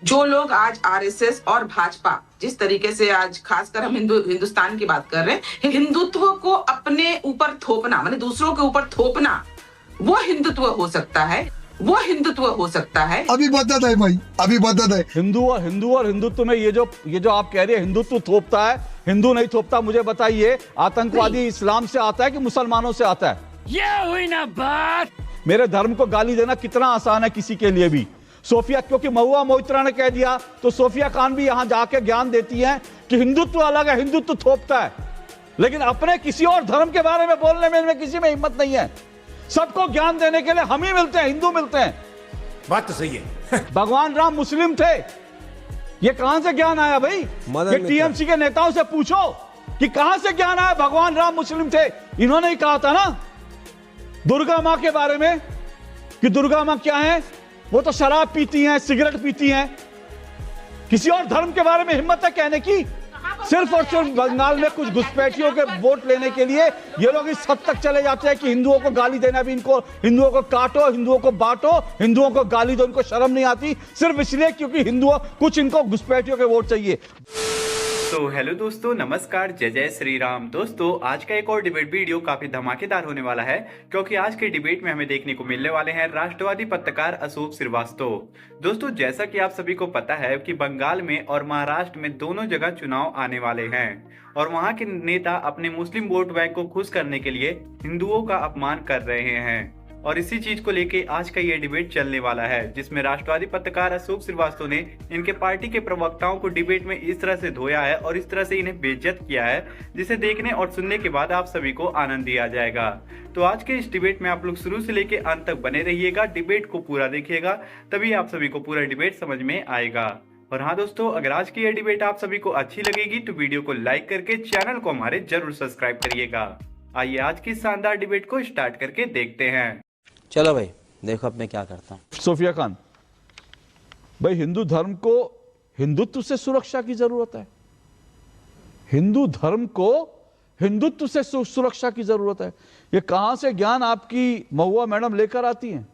जो लोग आज आरएसएस और भाजपा जिस तरीके से आज खासकर हम हिंदुस्तान की बात कर रहे हैं, हिंदुत्व को अपने ऊपर थोपना माने दूसरों के ऊपर थोपना, वो हिंदुत्व हो सकता है। वो हिंदुत्व हो सकता है। अभी बदत है भाई, अभी बदत है। हिंदू और हिंदुत्व में ये जो आप कह रहे हैं हिंदुत्व थोपता है, हिंदू नहीं थोपता। मुझे बताइए, आतंकवादी इस्लाम से आता है कि मुसलमानों से आता है? ये हुई ना बात। मेरे धर्म को गाली देना कितना आसान है किसी के लिए भी। सोफिया, क्योंकि महुआ मोइत्रा ने कह दिया तो सोफिया खान भी यहां जाके ज्ञान देती हैं कि हिंदुत्व अलग है, हिंदुत्व थोपता है। लेकिन अपने किसी और धर्म के बारे में बोलने में किसी में हिम्मत नहीं है। सबको ज्ञान देने के लिए हम ही मिलते हैं, हिंदू मिलते हैं। बात तो सही है। भगवान राम मुस्लिम थे, ये कहां से ज्ञान आया भाई? ये टीएमसी के नेताओं से पूछो कि कहां से ज्ञान आया। भगवान राम मुस्लिम थे, इन्होंने ही कहा था ना दुर्गा मां के बारे में कि दुर्गा मां क्या है, वो तो शराब पीती हैं, सिगरेट पीती हैं। किसी और धर्म के बारे में हिम्मत है कहने की? सिर्फ और सिर्फ बंगाल में कुछ घुसपैठियों के वोट लेने के लिए ये लोग इस हद तक चले जाते हैं कि हिंदुओं को गाली देना भी इनको, हिंदुओं को काटो, हिंदुओं को बांटो, हिंदुओं को गाली दो, इनको शर्म नहीं आती, सिर्फ इसलिए क्योंकि हिंदुओं कुछ इनको घुसपैठियों के वोट चाहिए। तो हेलो दोस्तों, नमस्कार, जय जय श्री राम। दोस्तों, आज का एक और डिबेट वीडियो काफी धमाकेदार होने वाला है, क्योंकि आज के डिबेट में हमें देखने को मिलने वाले हैं राष्ट्रवादी पत्रकार अशोक श्रीवास्तव। दोस्तों, जैसा कि आप सभी को पता है कि बंगाल में और महाराष्ट्र में दोनों जगह चुनाव आने वाले हैं और वहां के नेता अपने मुस्लिम वोट बैंक को खुश करने के लिए हिंदुओं का अपमान कर रहे हैं। और इसी चीज को लेके आज का ये डिबेट चलने वाला है, जिसमें राष्ट्रवादी पत्रकार अशोक श्रीवास्तव ने इनके पार्टी के प्रवक्ताओं को डिबेट में इस तरह से धोया है और इस तरह से इन्हें बेइज्जत किया है, जिसे देखने और सुनने के बाद आप सभी को आनंद दिया जाएगा। तो आज के इस डिबेट में आप लोग शुरू से लेके अंत तक बने रहिएगा, डिबेट को पूरा देखिएगा, तभी आप सभी को पूरा डिबेट समझ में आएगा। और हाँ दोस्तों, अगर आज की यह डिबेट आप सभी को अच्छी लगेगी तो वीडियो को लाइक करके चैनल को हमारे जरूर सब्सक्राइब करिएगा। आइए आज की शानदार डिबेट को स्टार्ट करके देखते हैं। चलो भाई, देखो अब मैं क्या करता हूं। सोफिया खान भाई, हिंदू धर्म को हिंदुत्व से सुरक्षा की जरूरत है। हिंदू धर्म को हिंदुत्व से सुरक्षा की जरूरत है। ये कहां से ज्ञान आपकी महुआ मैडम लेकर आती हैं?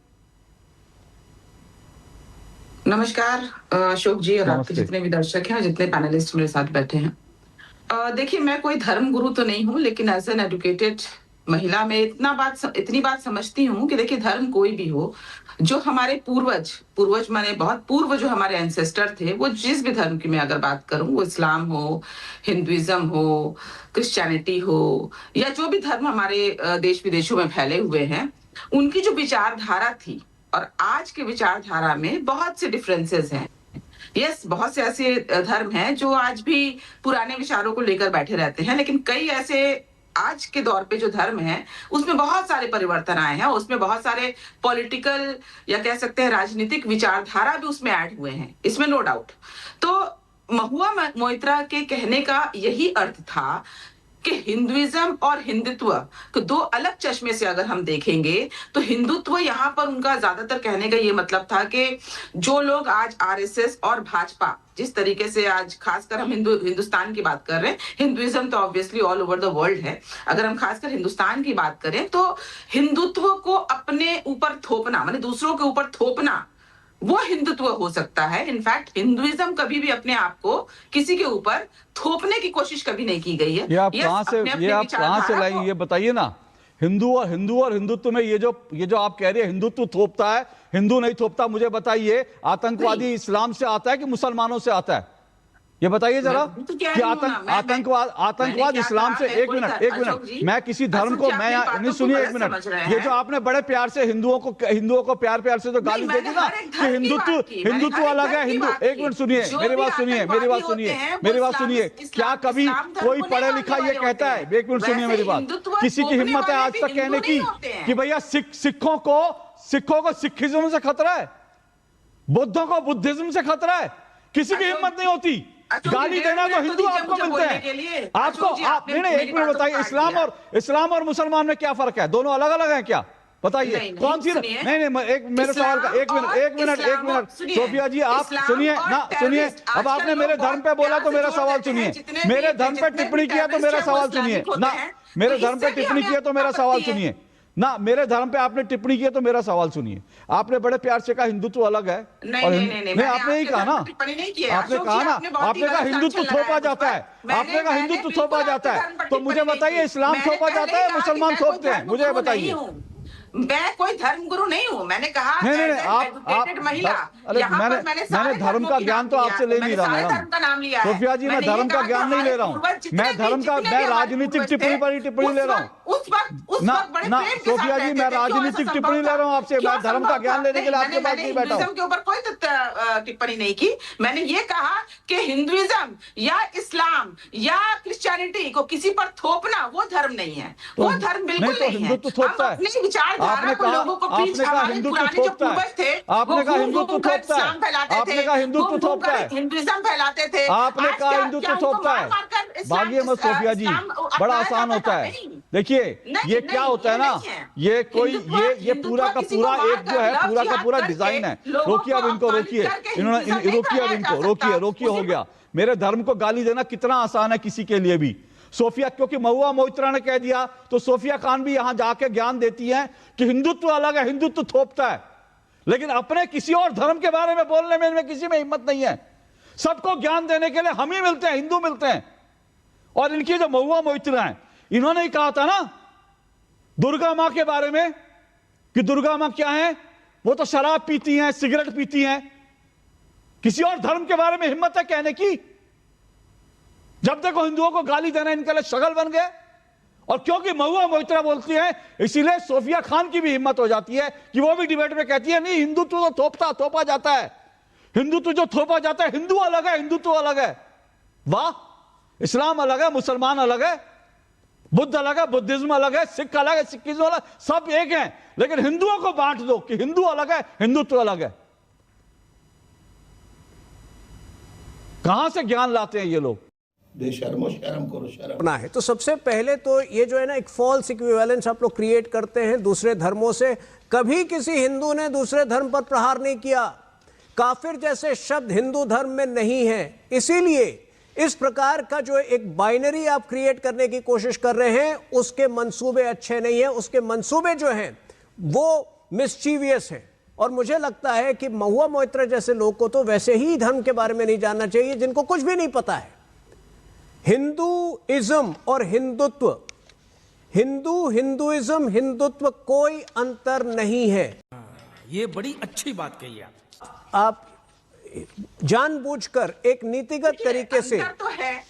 नमस्कार अशोक जी और आपके जितने भी दर्शक हैं, जितने पैनलिस्ट मेरे साथ बैठे हैं। देखिए, मैं कोई धर्म गुरु तो नहीं हूं, लेकिन एज एन एजुकेटेड महिला में इतनी बात समझती हूँ कि देखिए, धर्म कोई भी हो, जो हमारे पूर्वज माने बहुत पूर्व जो हमारे एंसेस्टर थे, वो जिस भी धर्म की मैं अगर बात करूं, वो इस्लाम हो, हिंदुइज्म हो, क्रिश्चियनिटी हो, या जो भी धर्म हमारे देश विदेशों में फैले हुए हैं, उनकी जो विचारधारा थी और आज के विचारधारा में बहुत से डिफरेंसेस हैं। यस, बहुत से ऐसे धर्म हैं जो आज भी पुराने विचारों को लेकर बैठे रहते हैं, लेकिन कई ऐसे आज के दौर पे जो धर्म है उसमें बहुत सारे परिवर्तन आए हैं, उसमें बहुत सारे पॉलिटिकल या कह सकते हैं राजनीतिक विचारधारा भी उसमें ऐड हुए हैं, इसमें नो डाउट। तो महुआ मोइत्रा के कहने का यही अर्थ था कि हिंदुइज्म और हिंदुत्व को दो अलग चश्मे से अगर हम देखेंगे तो हिंदुत्व यहाँ पर उनका ज्यादातर कहने का ये मतलब था कि जो लोग आज आरएसएस और भाजपा जिस तरीके से आज खासकर हम हिंदुस्तान की बात कर रहे हैं, हिंदुइज्म तो obviously all over the world है, अगर हम खासकर हिंदुस्तान की बात करें तो हिंदुत्व को अपने ऊपर थोपना माने दूसरों के ऊपर थोपना, वो हिंदुत्व हो सकता है। इनफैक्ट हिंदुइज्म कभी भी अपने आप को किसी के ऊपर थोपने की कोशिश कभी नहीं की गई है। ये आप कहां से लाई, ये बताइए ना। हिंदू और हिंदुत्व में ये जो आप कह रहे हैं हिंदुत्व थोपता है, हिंदू नहीं थोपता। मुझे बताइए, आतंकवादी इस्लाम से आता है कि मुसलमानों से आता है? ये बताइए जरा कि आतंकवाद इस्लाम से। एक मिनट, मैं किसी धर्म को मैं नहीं, सुनिए एक मिनट। ये जो आपने बड़े प्यार से हिंदुओं को प्यार से जो गाली दे दी ना कि हिंदुत्व अलग है, हिंदू। एक मिनट सुनिए, मेरी बात सुनिए। क्या कभी कोई पढ़े लिखा ये कहता है? एक मिनट सुनिए मेरी बात। किसी की हिम्मत है आज तक कहने की कि भैया सिखों को सिखिज्म से खतरा है, बुद्धों को बुद्धिज्म से खतरा है? किसी की हिम्मत नहीं होती। गाली देना तो हिंदू आपको मिलते हैं, आपको। नहीं, एक मिनट बताइए, इस्लाम और मुसलमान में क्या फर्क है? दोनों अलग अलग हैं क्या? बताइए कौन सी? नहीं, मेरे सवाल का एक मिनट सोफिया जी, आप सुनिए। अब आपने मेरे धर्म पे बोला तो मेरा सवाल सुनिए। मेरे धर्म पे टिप्पणी किया तो मेरा सवाल सुनिए ना। मेरे धर्म पे टिप्पणी किया तो मेरा सवाल सुनिए ना मेरे धर्म पे आपने टिप्पणी की है तो मेरा सवाल सुनिए। आपने बड़े प्यार से कहा हिंदुत्व अलग है। नहीं, आपने ही कहा ना, आपने कहा ना, आपने कहा हिंदुत्व थोपा जाता है, आपने कहा हिंदुत्व थोपा जाता है। तो मुझे बताइए इस्लाम थोपा जाता है, मुसलमान थोपते हैं? मुझे बताइए। मैं कोई धर्मगुरु नहीं हूँ। मैंने कहा नहीं, आप महिला, अरे मैंने धर्म का ज्ञान तो आपसे ले नहीं रहा मैडम सोफिया जी, मैं धर्म का ज्ञान नहीं ले रहा हूँ, मैं राजनीतिक टिप्पणी पर ही टिप्पणी ले रहा हूँ ना सोफिया जी, मैं राजनीतिक टिप्पणी ले रहा हूँ आपसे, मैं धर्म का ज्ञान लेने के लिए आपके पास नहीं बैठा हूँ। के ऊपर कोई टिप्पणी नहीं की। मैंने ये कहा कि हिंदुइज्म या इस्लाम या क्रिश्चियनिटी को किसी पर थोपना वो धर्म नहीं है, वो धर्म बिल्कुल नहीं है। हिंदुत्व थोपता है। आपने कहा हिंदुत्व थोपता है, आपने कहा हिंदुत्व थोपता है, आपने कहा हिंदुत्व थोपता है, हिंदुइज्म फैलाते थे, आपने कहा हिंदुत्व थोपता है। भागिए मत सोफिया जी, बड़ा आसान होता है। देखिए ये क्या होता है ना, ये कोई ये पूरा का पूरा एक जो है पूरा का पूरा डिजाइन है। रोकिए अब इनको, रोकिए इन्होंने, रोकिए अब इनको, रोकिए हो गया। मेरे धर्म को गाली देना कितना आसान है किसी के लिए भी। सोफिया, क्योंकि महुआ मोइत्रा ने कह दिया तो सोफिया खान भी यहां जाके ज्ञान देती हैं कि हिंदुत्व अलग है, हिंदुत्व थोपता है, लेकिन अपने किसी और धर्म के बारे में बोलने में इनमें किसी में हिम्मत नहीं है। सबको ज्ञान देने के लिए हम ही मिलते हैं, हिंदू मिलते हैं। और इनकी जो महुआ मोइत्रा है, इन्होंने ही कहा था ना दुर्गा मां के बारे में कि दुर्गा मां क्या है, वो तो शराब पीती हैं, सिगरेट पीती हैं। किसी और धर्म के बारे में हिम्मत है कहने की? जब देखो हिंदुओं को गाली देना इनके लिए शगल बन गए। और क्योंकि महुआ मोइत्रा बोलती है इसीलिए सोफिया खान की भी हिम्मत हो जाती है कि वो भी डिबेट में कहती है नहीं हिंदुत्व तो थोपा जाता है, हिंदुत्व जो थोपा जाता है, हिंदू अलग है, हिंदुत्व अलग है। वाह, इस्लाम अलग है, मुसलमान अलग है, बुद्ध अलग है, बुद्धिज्म अलग है, सिख अलग है, सिखिज्म अलग, सब एक हैं, लेकिन हिंदुओं को बांट दो कि हिंदू अलग है, हिंदुत्व अलग है। कहां से ज्ञान लाते हैं ये लोग? शर्म करो, शर्म अपना है। तो सबसे पहले तो ये जो है ना एक फॉल्स इक्विवेलेंस आप लोग क्रिएट करते हैं दूसरे धर्मों से। कभी किसी हिंदू ने दूसरे धर्म पर प्रहार नहीं किया। काफिर जैसे शब्द हिंदू धर्म में नहीं है। इसीलिए इस प्रकार का जो एक बाइनरी आप क्रिएट करने की कोशिश कर रहे हैं उसके मंसूबे अच्छे नहीं है, उसके मंसूबे जो हैं वो मिस्चीवियस हैं। और मुझे लगता है कि महुआ मोइत्रा जैसे लोग को तो वैसे ही धर्म के बारे में नहीं जानना चाहिए जिनको कुछ भी नहीं पता है। हिंदुइज्म और हिंदुत्व, हिंदुइज्म हिंदुत्व कोई अंतर नहीं है। ये बड़ी अच्छी बात कही आप जानबूझकर एक नीतिगत तरीके से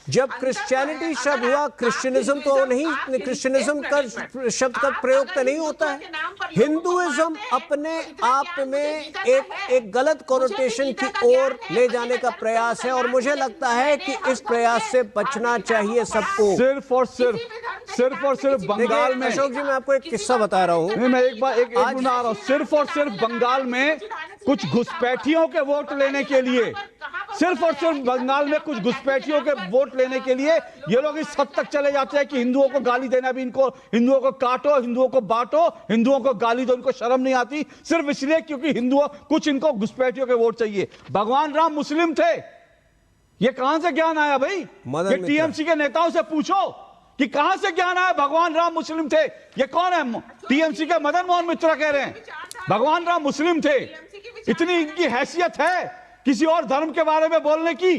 जब क्रिश्चियनिटी शब्द हुआ, क्रिश्चियनिज्म तो नहीं, क्रिश्चियनिज्म का शब्द का प्रयोग तो नहीं होता है। हिंदुइज्म अपने आप में एक गलत कोनोटेशन की ओर ले जाने का प्रयास है और मुझे लगता है कि इस प्रयास से बचना चाहिए सबको। सिर्फ और सिर्फ बंगाल में, अशोक जी मैं आपको एक किस्सा बता रहा हूँ। मैं एक बार बता रहा हूँ, सिर्फ और सिर्फ बंगाल में कुछ घुसपैठियों के वोट लेने के लिए, सिर्फ और सिर्फ बंगाल में कुछ घुसपैठियों के वोट लेने के लिए ये लोग इस हद तक चले जाते हैं कि हिंदुओं को गाली देना भी इनको, हिंदुओं को काटो, हिंदुओं को बांटो, हिंदुओं को गाली दो, इनको शर्म नहीं आती, सिर्फ इसलिए क्योंकि हिंदुओं कुछ इनको घुसपैठियों के वोट चाहिए। भगवान राम मुस्लिम थे, ये कहां से ज्ञान आया भाई? ये टीएमसी के नेताओं से पूछो कि कहां से ज्ञान आया। भगवान राम मुस्लिम थे, ये कौन है? टीएमसी के मदन मोहन मित्रा कह रहे हैं भगवान राम मुस्लिम थे। इतनी इनकी हैसियत है किसी और धर्म के बारे में बोलने की,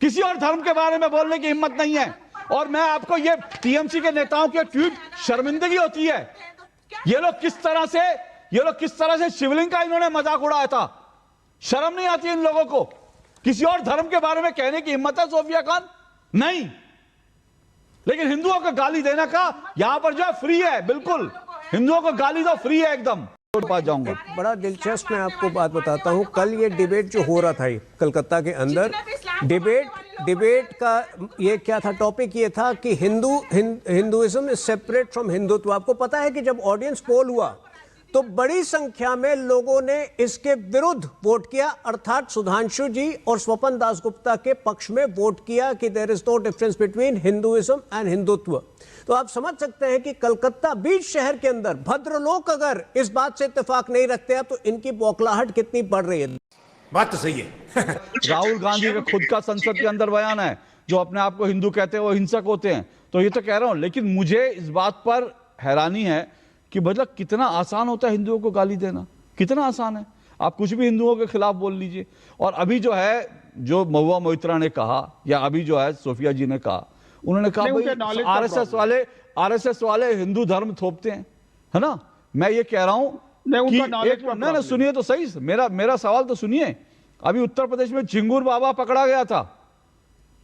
किसी और धर्म के बारे में बोलने की हिम्मत नहीं है। और मैं आपको ये टीएमसी के नेताओं के ट्वीट, शर्मिंदगी होती है। ये लोग किस तरह से शिवलिंग का इन्होंने मजाक उड़ाया था। शर्म नहीं आती इन लोगों को? किसी और धर्म के बारे में कहने की हिम्मत है सोफिया खान? नहीं। लेकिन हिंदुओं को गाली देने का यहां पर जो है फ्री है, बिल्कुल हिंदुओं को गाली दो, फ्री है एकदम। पास जाऊंगा। बड़ा दिलचस्प मैं आपको बात बताता हूं। कल ये डिबेट जो हो रहा था कलकत्ता के अंदर, डिबेट का ये क्या था, टॉपिक ये था कि Hinduism is separate from Hindutva. आपको पता है कि जब ऑडियंस पोल हुआ तो बड़ी संख्या में लोगों ने इसके विरुद्ध वोट किया, अर्थात सुधांशु जी और स्वपन दासगुप्ता के पक्ष में वोट किया कि there is no difference between Hinduism and Hindutva. तो आप समझ सकते हैं कि कलकत्ता बीच शहर के अंदर भद्रलोक अगर इस बात से इत्तेफाक नहीं रखते हैं तो इनकी बौखलाहट कितनी बढ़ रही है। बात तो सही है। राहुल गांधी का खुद का संसद के अंदर बयान है, जो अपने आप को हिंदू कहते हैं वो हिंसक होते हैं। तो ये तो कह रहा हूं, लेकिन मुझे इस बात पर हैरानी है कि मतलब कितना आसान होता है हिंदुओं को गाली देना, कितना आसान है। आप कुछ भी हिंदुओं के खिलाफ बोल लीजिए। और अभी जो है, जो महुआ मोइत्रा ने कहा या अभी जो है सोफिया जी ने कहा, उन्होंने कहा भाई आरएसएस वाले हिंदू धर्म थोपते हैं, है ना। मैं ये कह रहा हूं कि नहीं, सुनिए तो सही, मेरा सवाल तो सुनिए। अभी उत्तर प्रदेश में चिंगूर बाबा पकड़ा गया था,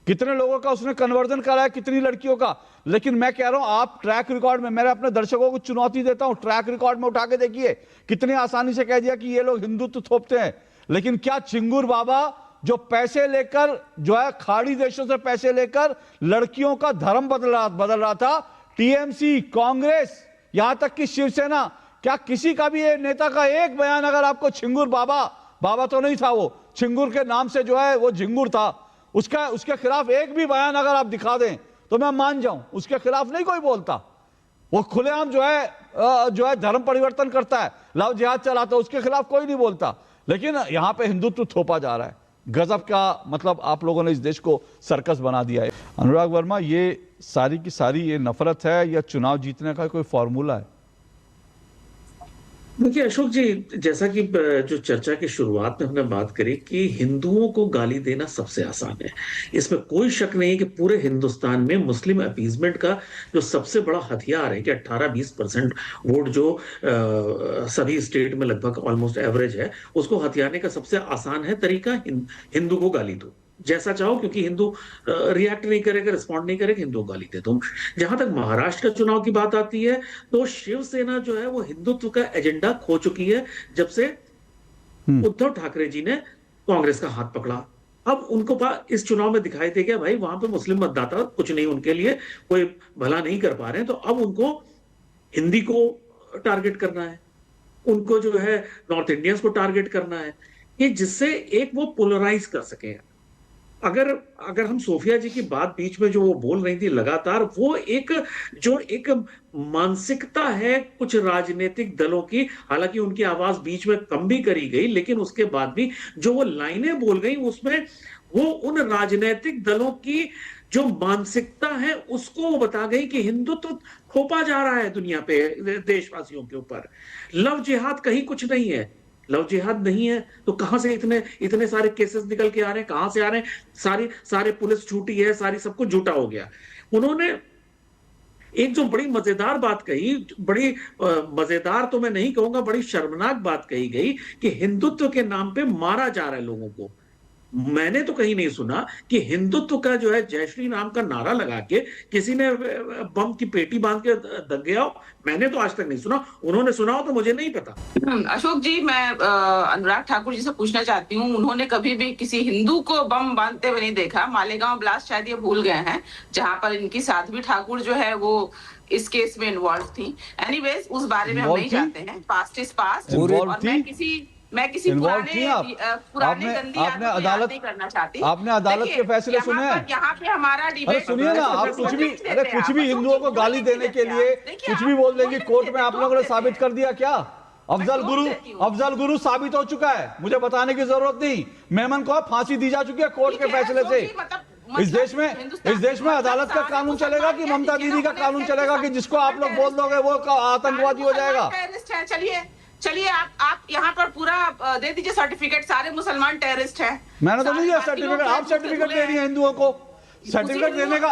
कितने लोगों का उसने कन्वर्जन कराया, कितनी लड़कियों का। लेकिन मैं कह रहा हूं, आप ट्रैक रिकॉर्ड में, मेरे अपने दर्शकों को चुनौती देता हूं, ट्रैक रिकॉर्ड में उठा के देखिए, कितनी आसानी से कह दिया कि ये लोग हिंदुत्व थोपते हैं। लेकिन क्या चिंगूर बाबा जो पैसे लेकर, जो है खाड़ी देशों से पैसे लेकर लड़कियों का धर्म बदल रहा था, टीएमसी, कांग्रेस, यहां तक कि शिवसेना, क्या किसी का भी नेता का एक बयान अगर आपको चिंगूर बाबा तो नहीं था, वो चिंगूर के नाम से जो है वो झिंगुर था, उसके खिलाफ एक भी बयान अगर आप दिखा दें तो मैं मान जाऊं, उसके खिलाफ नहीं कोई बोलता। वो खुलेआम जो है धर्म परिवर्तन करता है, लव जिहाद चलाता है, उसके खिलाफ कोई नहीं बोलता। लेकिन यहां पे हिंदुत्व थोपा जा रहा है। गजब का, मतलब आप लोगों ने इस देश को सर्कस बना दिया है। अनुराग वर्मा, ये सारी की सारी ये नफरत है या चुनाव जीतने का कोई फॉर्मूला है? देखिए अशोक जी, जैसा कि जो चर्चा की शुरुआत में हमने बात करी कि हिंदुओं को गाली देना सबसे आसान है, इसमें कोई शक नहीं है कि पूरे हिंदुस्तान में मुस्लिम अपीजमेंट का जो सबसे बड़ा हथियार है कि 18-20% वोट जो सभी स्टेट में लगभग ऑलमोस्ट एवरेज है, उसको हथियाने का सबसे आसान है तरीका हिंदू को गाली दो, जैसा चाहो, क्योंकि हिंदू रिएक्ट नहीं करेगा, रिस्पॉन्ड नहीं करेगा, हिंदू गाली दे दो। जहां तक महाराष्ट्र का चुनाव की बात आती है तो शिवसेना जो है वो हिंदुत्व का एजेंडा खो चुकी है जब से उद्धव ठाकरे जी ने कांग्रेस का हाथ पकड़ा। अब उनको इस चुनाव में दिखाई दे गया भाई वहां पे मुस्लिम मतदाता कुछ नहीं, उनके लिए कोई भला नहीं कर पा रहे हैं, तो अब उनको हिंदी को टारगेट करना है, उनको जो है नॉर्थ इंडियंस को टारगेट करना है, कि जिससे एक वो पोलराइज कर सके। अगर हम सोफिया जी की बात बीच में जो वो बोल रही थी लगातार, वो एक मानसिकता है कुछ राजनीतिक दलों की, हालांकि उनकी आवाज बीच में कम भी करी गई, लेकिन उसके बाद भी जो वो लाइनें बोल गई उसमें वो उन राजनीतिक दलों की जो मानसिकता है उसको वो बता गई कि हिंदुत्व थोपा जा रहा है दुनिया पे देशवासियों के ऊपर। लव जिहाद कहीं कुछ नहीं है, लव जिहाद नहीं है तो कहां से इतने सारे केसेस निकल के आ रहे हैं, कहां से आ रहे हैं? सारे पुलिस झूठी है, सारी सब कुछ झूठा हो गया। उन्होंने एक जो बड़ी मजेदार बात कही, बड़ी मजेदार तो मैं नहीं कहूंगा, बड़ी शर्मनाक बात कही गई कि हिंदुत्व के नाम पे मारा जा रहा है लोगों को। मैंने तो कहीं नहीं सुना कि हिंदुत्व का जो है जय श्री राम का नारा लगा के किसी ने बम की पेटी बांध के दग गया हो, मैंने तो आज तक नहीं सुना। उन्होंने सुना हो तो मुझे नहीं पता। अशोक जी, मैं अनुराग ठाकुर जी से पूछना चाहती हूँ, उन्होंने कभी भी किसी हिंदू को बम बांधते हुए नहीं देखा। मालेगांव ब्लास्ट शायद ये भूल गए हैं, जहां पर इनकी साध्वी ठाकुर जो है वो इस केस में इन्वॉल्व थी। एनीवेज, उस बारे में हम नहीं जानते हैं, पास्ट इज पास्ट। और मैं किसी पुराने गंदी आपने अदालत नहीं करना चाहती। आपने अदालत के फैसले सुने हैं? यहाँ पे हमारा डिबेट, सुनिए ना, आप कुछ भी हिंदुओं को गाली देने के लिए कुछ भी बोल देंगे। कोर्ट में आप लोगों ने साबित कर दिया क्या? अफजल गुरु साबित हो चुका है, मुझे बताने की जरूरत नहीं। मेमन को फांसी दी जा चुकी है कोर्ट के फैसले से। इस देश में अदालत का कानून चलेगा कि ममता दीदी का कानून चलेगा कि जिसको आप लोग बोल दोगे वो आतंकवादी हो जाएगा? चलिए आप यहाँ पर पूरा दे दीजिए सर्टिफिकेट, सारे मुसलमान टेररिस्ट हैं। मैंने तो नहीं दिया सर्टिफिकेट, आप सर्टिफिकेट दे रही है हिंदुओं को। सर्टिफिकेट देने का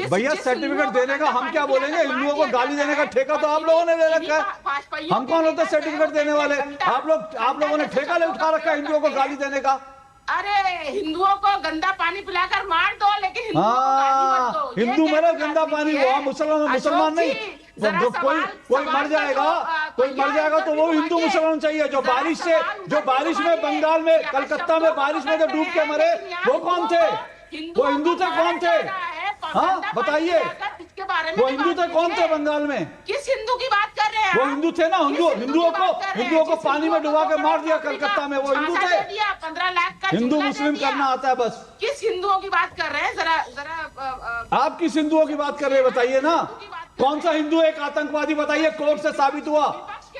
भैया, सर्टिफिकेट देने का हम क्या बोलेंगे? हिंदुओं को गाली देने का ठेका तो आप लोगों ने ले रखा है। हम कौन होते सर्टिफिकेट देने वाले? आप लोगों ने ठेका ले उठा रखा है हिंदुओं को गाली देने का। अरे हिंदुओं को गंदा पानी पिलाकर मार दो, लेकिन हिंदू मरे गंदा पानी, वो मुसलमान नहीं। कोई मर जाएगा तो वो हिंदू मुसलमान चाहिए। जो बारिश में बंगाल में, कलकत्ता में बारिश में जो डूब के मरे वो कौन थे? वो हिंदू थे? कौन थे? हाँ बताइए, वो हिंदू थे? कौन थे बंगाल में? किस हिंदू की बात कर रहे हैं? वो हिंदू थे ना। हिंदुओं को पानी में डुबा के मार दिया कलकत्ता में, वो हिंदू थे। 15 लाख का हिंदू मुस्लिम करना आता है बस। किस हिंदुओं की बात कर रहे हैं? जरा आप किस हिंदुओं की बात कर रहे हैं बताइए ना। कौन सा हिंदू एक आतंकवादी बताइए कोर्ट से साबित हुआ?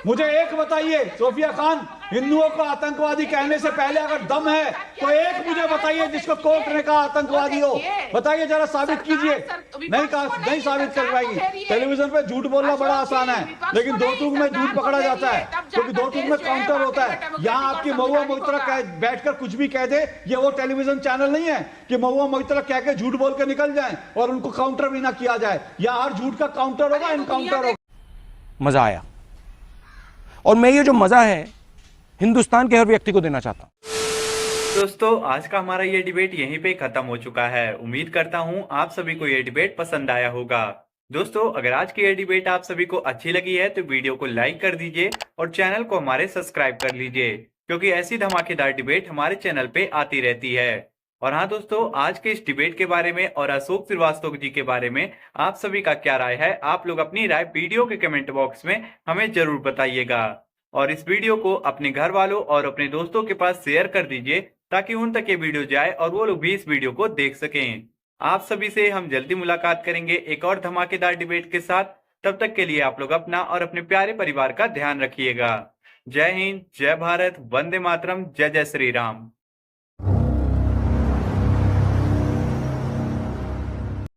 मुझे एक बताइए। सोफिया खान, हिंदुओं को आतंकवादी कहने से पहले अगर दम है तो एक मुझे बताइए जिसको कोर्ट ने कहा आतंकवादी हो, बताइए जरा, साबित कीजिए। नहीं साबित कर पाएगी। टेलीविजन पे झूठ बोलना बड़ा आसान है, लेकिन दो टूक में झूठ पकड़ा जाता है, क्योंकि दो टूक में काउंटर होता है। यहाँ आपकी महुआ मोहितरा बैठकर कुछ भी कह दे, ये वो टेलीविजन चैनल नहीं है कि महुआ मोहितरा कह के झूठ बोल के निकल जाए और उनको काउंटर भी ना किया जाए। या हर झूठ का काउंटर होगा, एनकाउंटर होगा। मजा आया, और मैं ये जो मजा है हिंदुस्तान के हर व्यक्ति को देना चाहता हूं। दोस्तों, आज का हमारा ये डिबेट यहीं पे खत्म हो चुका है। उम्मीद करता हूँ आप सभी को ये डिबेट पसंद आया होगा। दोस्तों, अगर आज की ये डिबेट आप सभी को अच्छी लगी है तो वीडियो को लाइक कर दीजिए और चैनल को हमारे सब्सक्राइब कर लीजिए, क्योंकि ऐसी धमाकेदार डिबेट हमारे चैनल पे आती रहती है। और हाँ दोस्तों, आज के इस डिबेट के बारे में और अशोक श्रीवास्तव जी के बारे में आप सभी का क्या राय है, आप लोग अपनी राय वीडियो के कमेंट बॉक्स में हमें जरूर बताइएगा। और इस वीडियो को अपने घर वालों और अपने दोस्तों के पास शेयर कर दीजिए, ताकि उन तक ये वीडियो जाए और वो लोग भी इस वीडियो को देख सकें। आप सभी से हम जल्दी मुलाकात करेंगे एक और धमाकेदार डिबेट के साथ। तब तक के लिए आप लोग अपना और अपने प्यारे परिवार का ध्यान रखिएगा। जय हिंद, जय भारत, वंदे मातरम, जय जय श्री राम।